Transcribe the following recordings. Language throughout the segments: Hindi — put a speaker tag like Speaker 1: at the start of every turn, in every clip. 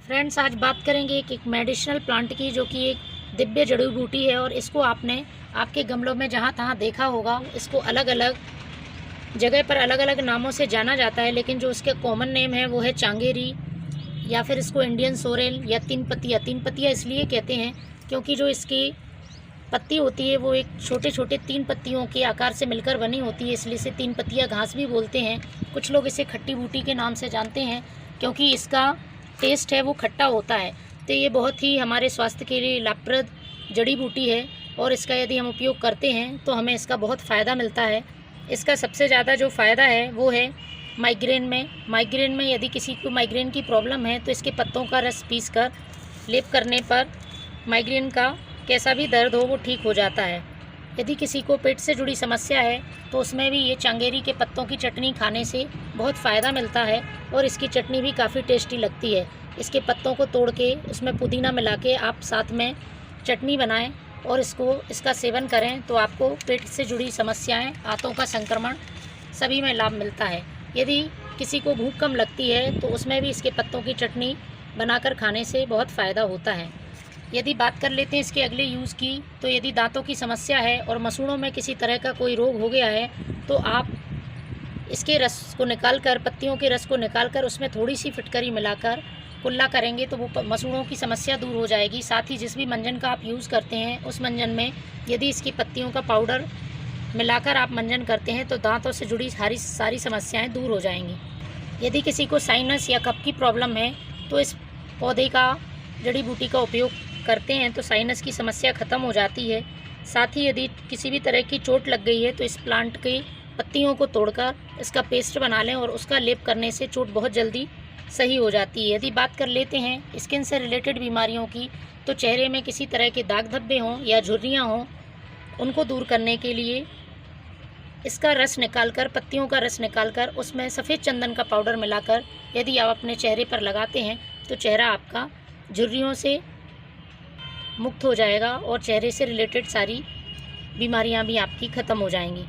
Speaker 1: फ्रेंड्स, आज बात करेंगे एक मेडिसिनल प्लांट की, जो कि एक दिव्य जड़ी बूटी है। और इसको आपने आपके गमलों में जहाँ तहाँ देखा होगा। इसको अलग अलग जगह पर अलग अलग नामों से जाना जाता है, लेकिन जो इसके कॉमन नेम है वो है चांगेरी, या फिर इसको इंडियन सोरेल या तीन पत्तियाँ इसलिए कहते हैं क्योंकि जो इसकी पत्ती होती है वो एक छोटे छोटे 3 पत्तियों के आकार से मिलकर बनी होती है, इसलिए इसे 3 पत्तियाँ घास भी बोलते हैं। कुछ लोग इसे खट्टी बूटी के नाम से जानते हैं क्योंकि इसका टेस्ट है वो खट्टा होता है। तो ये बहुत ही हमारे स्वास्थ्य के लिए लाभप्रद जड़ी बूटी है, और इसका यदि हम उपयोग करते हैं तो हमें इसका बहुत फ़ायदा मिलता है। इसका सबसे ज़्यादा जो फ़ायदा है वो है माइग्रेन में यदि किसी को माइग्रेन की प्रॉब्लम है तो इसके पत्तों का रस पीस कर लेप करने पर माइग्रेन का कैसा भी दर्द हो वो ठीक हो जाता है। यदि किसी को पेट से जुड़ी समस्या है तो उसमें भी ये चांगेरी के पत्तों की चटनी खाने से बहुत फ़ायदा मिलता है, और इसकी चटनी भी काफ़ी टेस्टी लगती है। इसके पत्तों को तोड़ के उसमें पुदीना मिला के आप साथ में चटनी बनाएं और इसका सेवन करें तो आपको पेट से जुड़ी समस्याएं, आंतों का संक्रमण सभी में लाभ मिलता है। यदि किसी को भूख कम लगती है तो उसमें भी इसके पत्तों की चटनी बनाकर खाने से बहुत फ़ायदा होता है। यदि बात कर लेते हैं इसके अगले यूज़ की, तो यदि दांतों की समस्या है और मसूड़ों में किसी तरह का कोई रोग हो गया है तो आप इसके रस को निकालकर, पत्तियों के रस को निकालकर उसमें थोड़ी सी फिटकरी मिलाकर कुल्ला करेंगे तो वो मसूड़ों की समस्या दूर हो जाएगी। साथ ही जिस भी मंजन का आप यूज़ करते हैं उस मंजन में यदि इसकी पत्तियों का पाउडर मिलाकर आप मंजन करते हैं तो दांतों से जुड़ी सारी समस्याएं दूर हो जाएंगी। यदि किसी को साइनस या कफ की प्रॉब्लम है तो इस पौधे का, जड़ी बूटी का उपयोग करते हैं तो साइनस की समस्या ख़त्म हो जाती है। साथ ही यदि किसी भी तरह की चोट लग गई है तो इस प्लांट की पत्तियों को तोड़कर इसका पेस्ट बना लें और उसका लेप करने से चोट बहुत जल्दी सही हो जाती है। यदि बात कर लेते हैं स्किन से रिलेटेड बीमारियों की, तो चेहरे में किसी तरह के दाग धब्बे हों या झुर्रियाँ हों, उनको दूर करने के लिए इसका रस निकालकर, पत्तियों का रस निकालकर उसमें सफ़ेद चंदन का पाउडर मिलाकर यदि आप अपने चेहरे पर लगाते हैं तो चेहरा आपका झुर्रियों से मुक्त हो जाएगा और चेहरे से रिलेटेड सारी बीमारियां भी आपकी ख़त्म हो जाएंगी।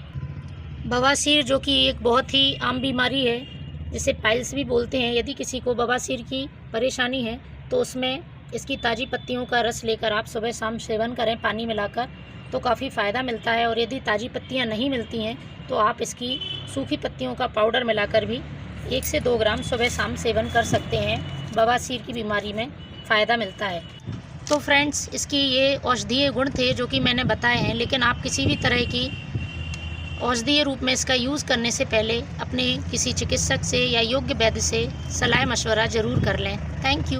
Speaker 1: बवासीर, जो कि एक बहुत ही आम बीमारी है जिसे पाइल्स भी बोलते हैं, यदि किसी को बवासीर की परेशानी है तो उसमें इसकी ताज़ी पत्तियों का रस लेकर आप सुबह शाम सेवन करें पानी मिलाकर, तो काफ़ी फ़ायदा मिलता है। और यदि ताज़ी पत्तियां नहीं मिलती हैं तो आप इसकी सूखी पत्तियों का पाउडर मिलाकर भी 1 से 2 ग्राम सुबह शाम सेवन कर सकते हैं। बवासीर की बीमारी में फ़ायदा मिलता है। तो फ्रेंड्स, इसकी ये औषधीय गुण थे जो कि मैंने बताए हैं, लेकिन आप किसी भी तरह की औषधीय रूप में इसका यूज़ करने से पहले अपने किसी चिकित्सक से या योग्य वैद्य से सलाह मशवरा ज़रूर कर लें। Thank you.